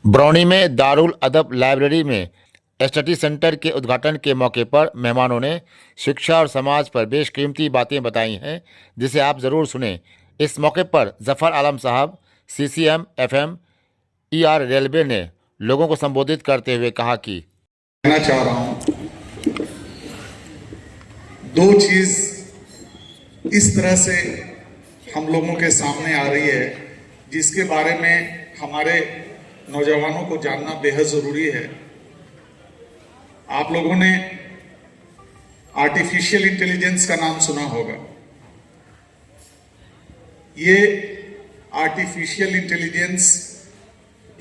बरौनी में दारुल अदब लाइब्रेरी में स्टडी सेंटर के उद्घाटन के मौके पर मेहमानों ने शिक्षा और समाज पर बेशकीमती बातें बताई हैं, जिसे आप ज़रूर सुनें। इस मौके पर जफ़र आलम साहब, CCM, FM, ER रेलवे ने लोगों को संबोधित करते हुए कहा कि कहना चाह रहा हूं, दो चीज इस तरह से हम लोगों के सामने आ रही है जिसके बारे में हमारे नौजवानों को जानना बेहद जरूरी है। आप लोगों ने आर्टिफिशियल इंटेलिजेंस का नाम सुना होगा। ये आर्टिफिशियल इंटेलिजेंस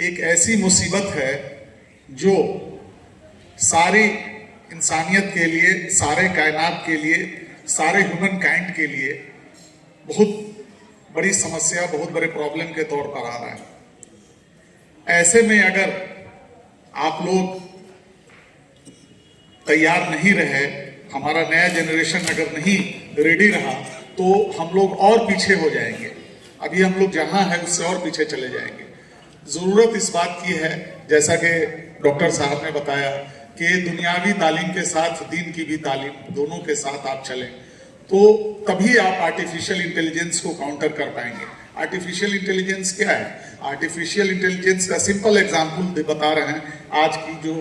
एक ऐसी मुसीबत है जो सारी इंसानियत के लिए, सारे कायनात के लिए, सारे ह्यूमन काइंड के लिए बहुत बड़ी समस्या, बहुत बड़े प्रॉब्लम के तौर पर आ रहा है। ऐसे में अगर आप लोग तैयार नहीं रहे, हमारा नया जनरेशन अगर नहीं रेडी रहा, तो हम लोग और पीछे हो जाएंगे। अभी हम लोग जहां हैं उससे और पीछे चले जाएंगे। जरूरत इस बात की है, जैसा कि डॉक्टर साहब ने बताया, कि दुनियावी तालीम के साथ दीन की भी तालीम, दोनों के साथ आप चलें, तो तभी आप आर्टिफिशियल इंटेलिजेंस को काउंटर कर पाएंगे। आर्टिफिशियल इंटेलिजेंस क्या है? आर्टिफिशियल इंटेलिजेंस का सिंपल एग्जांपल बता रहे हैं। आज की जो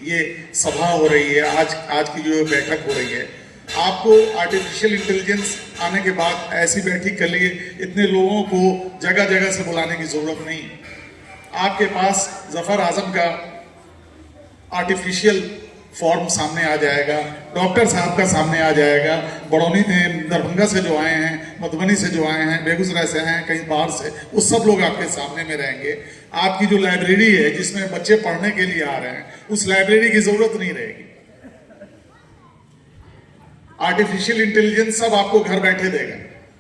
ये सभा हो रही है, आज की जो बैठक हो रही है, आपको आर्टिफिशियल इंटेलिजेंस आने के बाद ऐसी बैठक के लिए इतने लोगों को जगह जगह से बुलाने की जरूरत नहीं। आपके पास जफर आजम का आर्टिफिशियल फॉर्म सामने आ जाएगा, डॉक्टर साहब का सामने आ जाएगा, बरौनी दरभंगा से जो आए हैं, मधुबनी से जो आए हैं, बेगूसराय से हैं, कहीं बाहर से, वो सब लोग आपके सामने में रहेंगे। आपकी जो लाइब्रेरी है जिसमें बच्चे पढ़ने के लिए आ रहे हैं, उस लाइब्रेरी की जरूरत नहीं रहेगी। आर्टिफिशियल इंटेलिजेंस सब आपको घर बैठे देगा,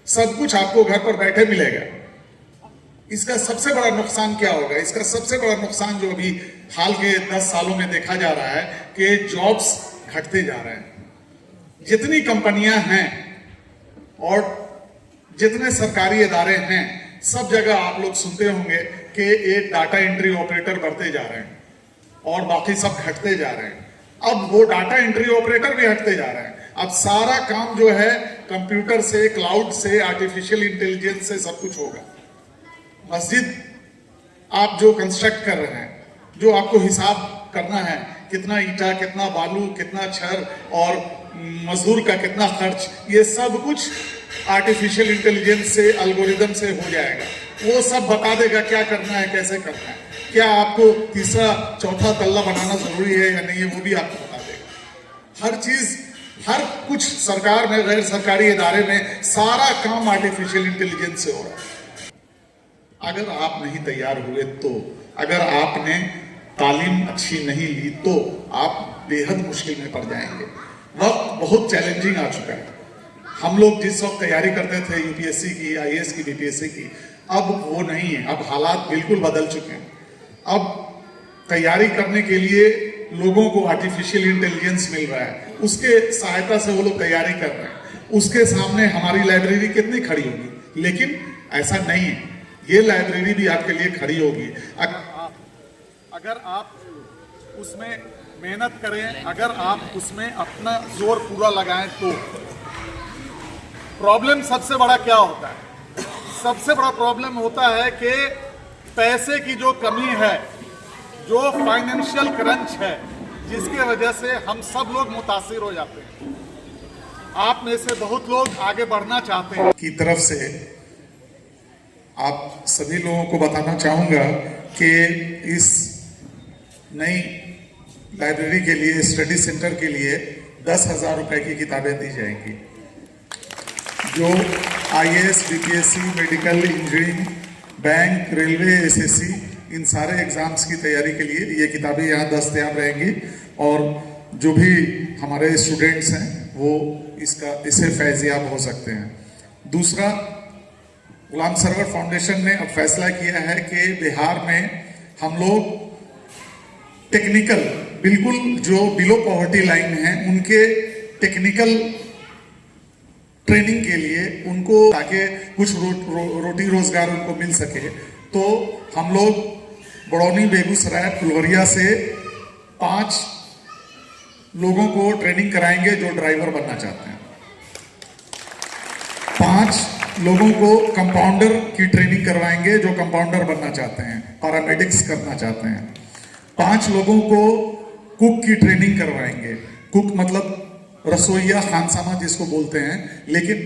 सब कुछ आपको घर पर बैठे मिलेगा। इसका सबसे बड़ा नुकसान क्या होगा? इसका सबसे बड़ा नुकसान जो अभी हाल के 10 सालों में देखा जा रहा है कि जॉब्स घटते जा रहे हैं। जितनी कंपनियां हैं और जितने सरकारी इदारे हैं, सब जगह आप लोग सुनते होंगे कि एक डाटा एंट्री ऑपरेटर बढ़ते जा रहे हैं और बाकी सब घटते जा रहे हैं। अब वो डाटा एंट्री ऑपरेटर भी हटते जा रहे हैं। अब सारा काम जो है कंप्यूटर से, क्लाउड से, आर्टिफिशियल इंटेलिजेंस से सब कुछ होगा। मस्जिद आप जो कंस्ट्रक्ट कर रहे हैं, जो आपको हिसाब करना है, कितना ईंटा, कितना बालू, कितना छर और मजदूर का कितना खर्च, ये सब कुछ आर्टिफिशियल इंटेलिजेंस से, एल्गोरिदम से हो जाएगा। वो सब बता देगा क्या करना है, कैसे करना है, क्या आपको तीसरा चौथा तल्ला बनाना जरूरी है या नहीं है, वो भी आपको बता देगा। हर चीज, हर कुछ सरकार में, गैर सरकारी इदारे में सारा काम आर्टिफिशियल इंटेलिजेंस से हो रहा है। अगर आप नहीं तैयार हुए तो, अगर आपने तालीम अच्छी नहीं ली तो आप बेहद मुश्किल में पड़ जाएंगे। वक्त बहुत चैलेंजिंग आ चुका है। हम लोग जिस वक्त तैयारी करते थे यूपीएससी की, आईएएस की, बीपीएससी की, अब वो नहीं है। अब हालात बिल्कुल बदल चुके हैं। अब तैयारी करने के लिए लोगों को आर्टिफिशियल इंटेलिजेंस मिल रहा है, उसके सहायता से वो लोग तैयारी कर रहे हैं। उसके सामने हमारी लाइब्रेरी कितनी खड़ी होगी, लेकिन ऐसा नहीं है। ये लाइब्रेरी भी आपके लिए खड़ी होगी अगर आप उसमें मेहनत करें, अगर आप उसमें अपना जोर पूरा लगाएं तो। प्रॉब्लम सबसे बड़ा क्या होता है? सबसे बड़ा प्रॉब्लम होता है कि पैसे की जो कमी है, जो फाइनेंशियल क्रंच है, जिसके वजह से हम सब लोग मुतासिर हो जाते हैं। आप में से बहुत लोग आगे बढ़ना चाहते हैं की तरफ से आप सभी लोगों को बताना चाहूंगा कि इस नई लाइब्रेरी के लिए, स्टडी सेंटर के लिए 10,000 रुपए की किताबें दी जाएंगी। जो IAS, BPSC, medical, engineering, bank, railway, SSC, इन सारे एग्जाम्स की तैयारी के लिए ये किताबें यहाँ दस्तयाब रहेंगी और जो भी हमारे स्टूडेंट्स हैं वो इससे फैजियाब हो सकते हैं। दूसरा, गुलाम सरवर फाउंडेशन ने अब फैसला किया है कि बिहार में हम लोग टेक्निकल, बिल्कुल जो बिलो पॉवर्टी लाइन है, उनके टेक्निकल ट्रेनिंग के लिए उनको, ताकि कुछ रोटी रोजगार उनको मिल सके, तो हम लोग बड़ौनी, बेगूसराय, फुलवरिया से 5 लोगों को ट्रेनिंग कराएंगे जो ड्राइवर बनना चाहते हैं। 5 लोगों को कंपाउंडर की ट्रेनिंग करवाएंगे जो कंपाउंडर बनना चाहते हैं, पैरामेडिक्स करना चाहते हैं। 5 लोगों को कुक की ट्रेनिंग करवाएंगे। कुक मतलब रसोइया, खानसामा जिसको बोलते हैं। लेकिन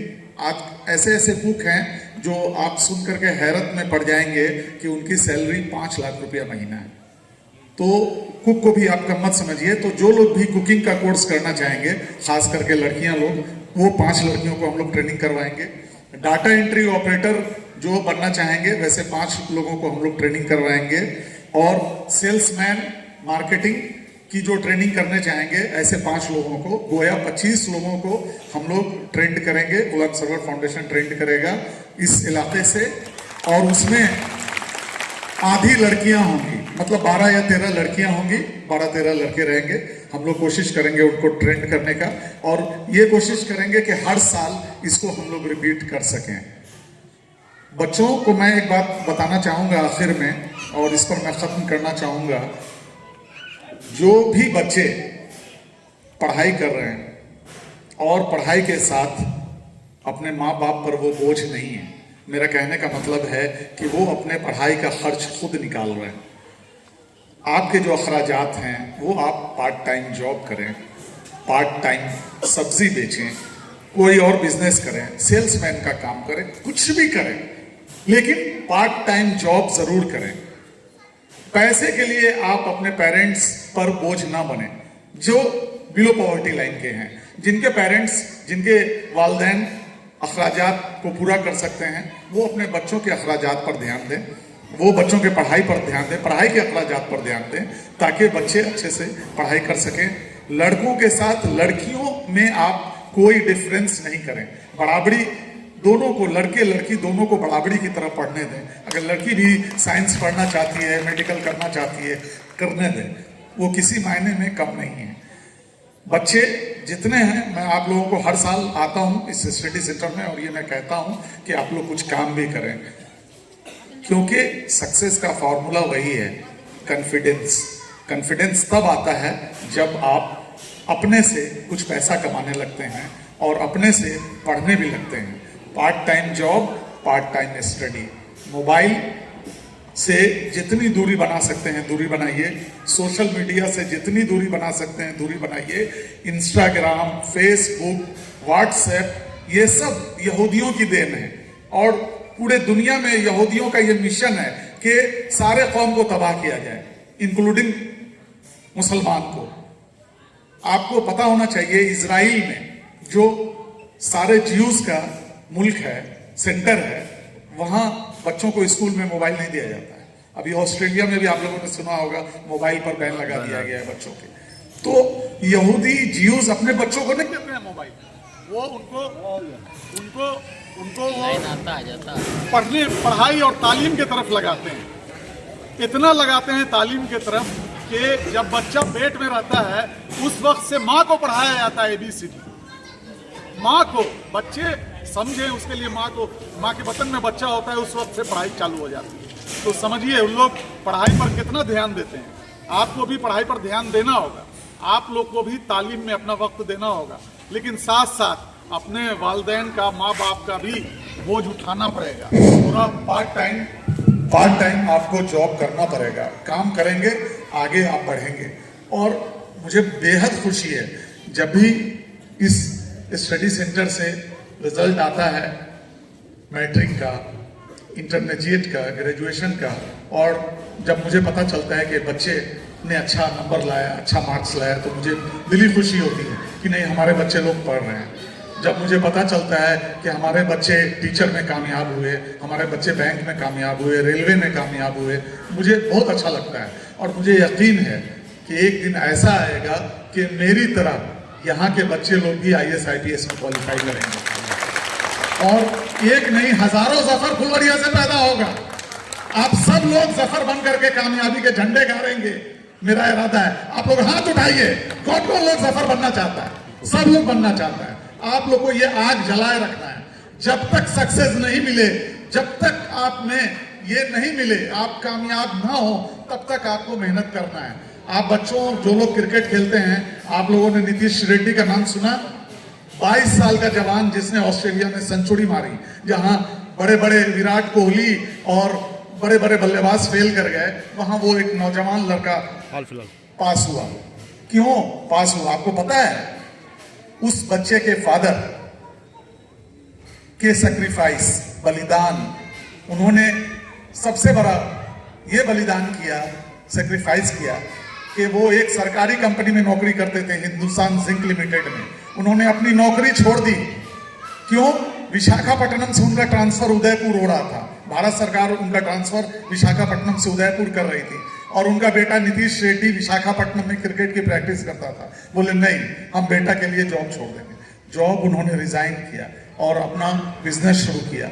आज ऐसे ऐसे कुक हैं जो आप सुन करके हैरत में पड़ जाएंगे कि उनकी सैलरी 5 लाख रुपया महीना है। तो कुक को भी आप कम मत समझिए। तो जो लोग भी कुकिंग का कोर्स करना चाहेंगे, खास करके लड़कियां लोग, वो 5 लड़कियों को हम लोग ट्रेनिंग करवाएंगे। डाटा एंट्री ऑपरेटर जो बनना चाहेंगे, वैसे 5 लोगों को हम लोग ट्रेनिंग करवाएंगे। और सेल्समैन, मार्केटिंग की जो ट्रेनिंग करने चाहेंगे, ऐसे 5 लोगों को, गोया 25 लोगों को हम लोग ट्रेंड करेंगे। गुलाम सरवर फाउंडेशन ट्रेंड करेगा इस इलाके से। और उसमें आधी लड़कियां होंगी, मतलब 12 या 13 लड़कियां होंगी, 12-13 लड़के रहेंगे। हम लोग कोशिश करेंगे उनको ट्रेंड करने का, और ये कोशिश करेंगे कि हर साल इसको हम लोग रिपीट कर सकें। बच्चों को मैं एक बात बताना चाहूंगा आखिर में, और इस पर मैं खत्म करना चाहूंगा। जो भी बच्चे पढ़ाई कर रहे हैं और पढ़ाई के साथ अपने माँ बाप पर वो बोझ नहीं है, मेरा कहने का मतलब है कि वो अपने पढ़ाई का खर्च खुद निकाल रहे हैं। आपके जो अखराजात हैं वो आप पार्ट टाइम जॉब करें, पार्ट टाइम सब्जी बेचें, कोई और बिजनेस करें, सेल्समैन का काम करें, कुछ भी करें, लेकिन पार्ट टाइम जॉब जरूर करें। पैसे के लिए आप अपने पेरेंट्स पर बोझ ना बने जो बिलो पॉवर्टी लाइन के हैं, जिनके पेरेंट्स, जिनके वालिदैन अखराजात को पूरा कर सकते हैं, वो अपने बच्चों के अखराजात पर ध्यान दें, वो बच्चों के पढ़ाई पर ध्यान दें, पढ़ाई के अखराजात पर ध्यान दें, ताकि बच्चे अच्छे से पढ़ाई कर सकें। लड़कों के साथ लड़कियों में आप कोई डिफरेंस नहीं करें, बराबरी दोनों को, लड़के लड़की दोनों को बराबरी की तरह पढ़ने दें। अगर लड़की भी साइंस पढ़ना चाहती है, मेडिकल करना चाहती है, करने दें, वो किसी मायने में कम नहीं है। बच्चे जितने हैं, मैं आप लोगों को हर साल आता हूं इस स्टडी सेंटर में और ये मैं कहता हूं कि आप लोग कुछ काम भी करें, क्योंकि सक्सेस का फॉर्मूला वही है, कॉन्फिडेंस। कॉन्फिडेंस तब आता है जब आप अपने से कुछ पैसा कमाने लगते हैं और अपने से पढ़ने भी लगते हैं। Part time job, part time study, mobile से जितनी दूरी बना सकते हैं दूरी बनाइए, सोशल मीडिया से जितनी दूरी बना सकते हैं दूरी बनाइए। इंस्टाग्राम, फेसबुक, व्हाट्सएप, ये सब यहूदियों की देन है और पूरे दुनिया में यहूदियों का ये मिशन है कि सारे कौम को तबाह किया जाए, इंक्लूडिंग मुसलमान को। आपको पता होना चाहिए, इजराइल में जो सारे ज्यूज का मुल्क है, सेंटर है, वहां बच्चों को स्कूल में मोबाइल नहीं दिया जाता है। अभी ऑस्ट्रेलिया में भी आप लोगों ने सुना होगा, मोबाइल पर बैन लगा दिया गया है बच्चों के। तो यहूदी ज्यूज अपने बच्चों को नहीं देते हैं मोबाइल, वो उनको पढ़ने, पढ़ाई और तालीम की तरफ लगाते हैं। इतना लगाते हैं तालीम की तरफ कि जब बच्चा पेट में रहता है उस वक्त से माँ को पढ़ाया जाता है ABCD। माँ को, बच्चे समझे, उसके लिए माँ को, माँ के बतन में बच्चा होता है उस वक्त से पढ़ाई चालू हो जाती है। तो समझिए उन लोग पढ़ाई पर कितना ध्यान देते हैं। आपको भी पढ़ाई पर ध्यान देना होगा, आप लोग को भी तालीम में अपना वक्त देना होगा, लेकिन साथ साथ अपने वालिदैन का, माँ बाप का भी बोझ उठाना पड़ेगा। पूरा पार्ट टाइम आपको जॉब करना पड़ेगा, काम करेंगे आगे आप बढ़ेंगे। और मुझे बेहद खुशी है जब भी इस स्टडी सेंटर से रिजल्ट आता है, मैट्रिक का, इंटरमीडिएट का, ग्रेजुएशन का, और जब मुझे पता चलता है कि बच्चे ने अच्छा नंबर लाया, अच्छा मार्क्स लाया, तो मुझे दिली खुशी होती है कि नहीं, हमारे बच्चे लोग पढ़ रहे हैं। जब मुझे पता चलता है कि हमारे बच्चे टीचर में कामयाब हुए, हमारे बच्चे बैंक में कामयाब हुए, रेलवे में कामयाब हुए, मुझे बहुत अच्छा लगता है। और मुझे यकीन है कि एक दिन ऐसा आएगा कि मेरी तरह यहाँ के बच्चे लोग भी IAS IPS में क्वालिफाई करेंगे और एक नहीं, हजारों जफर फुलवरिया से पैदा होगा। आप सब लोग जफर बन करके कामयाबी के झंडे गाड़ेंगे, मेरा इरादा है। आप लोग हाथ उठाइए, कौन कौन लोग जफर बनना चाहता है? सब लोग बनना चाहता है। आप लोग को ये आग जलाए रखना है। जब तक सक्सेस नहीं मिले, जब तक आप में ये नहीं मिले, आप कामयाब ना हो, तब तक आपको मेहनत करना है। आप बच्चों जो लोग क्रिकेट खेलते हैं, आप लोगों ने नीतीश रेड्डी का नाम सुना? 22 साल का जवान जिसने ऑस्ट्रेलिया में सेंचुरी मारी, जहां बड़े बड़े विराट कोहली और बड़े बड़े बल्लेबाज फेल कर गए, वहां वो एक नौजवान लड़का हाल फिलहाल पास हुआ। क्यों पास हुआ आपको पता है? उस बच्चे के फादर के सैक्रिफाइस, बलिदान, उन्होंने सबसे बड़ा ये बलिदान किया, सैक्रिफाइस किया कि वो एक सरकारी कंपनी में नौकरी करते थे, हिंदुस्तान जिंक लिमिटेड में। उन्होंने अपनी नौकरी छोड़ दी। क्यों? विशाखापट्टनम से उनका ट्रांसफर उदयपुर हो रहा था, भारत सरकार उनका ट्रांसफर विशाखापट्टनम से उदयपुर कर रही थी, और उनका बेटा नीतीश रेड्डी विशाखापट्टनम में क्रिकेट की प्रैक्टिस करता था। बोले नहीं, हम बेटा के लिए जॉब छोड़ देंगे। जॉब उन्होंने रिजाइन किया और अपना बिजनेस शुरू किया,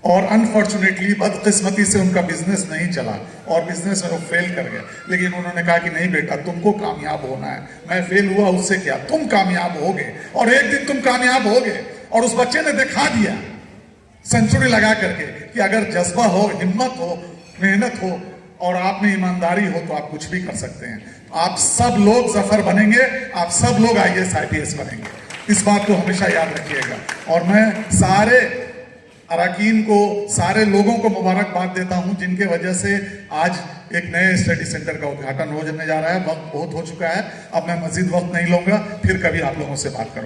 और अनफॉर्चुनेटली बदकिस्मती से उनका बिजनेस नहीं चला और बिजनेस में वो फेल कर गए। लेकिन उन्होंने कहा कि नहीं बेटा, तुमको कामयाब होना है, मैं फेल हुआ उससे क्या, तुम कामयाब होगे और एक दिन तुम कामयाब होगे। और उस बच्चे ने दिखा दिया सेंचुरी लगा करके कि अगर जज्बा हो, हिम्मत हो, मेहनत हो और आप में ईमानदारी हो तो आप कुछ भी कर सकते हैं। आप सब लोग जफर बनेंगे, आप सब लोग IAS IPS बनेंगे, इस बात को हमेशा याद रखिएगा। और मैं सारे अरकान को, सारे लोगों को मुबारकबाद देता हूं जिनके वजह से आज एक नए स्टडी सेंटर का उद्घाटन होने जा रहा है। वक्त बहुत हो चुका है, अब मैं मजीद वक्त नहीं लूंगा, फिर कभी आप लोगों से बात करूंगा।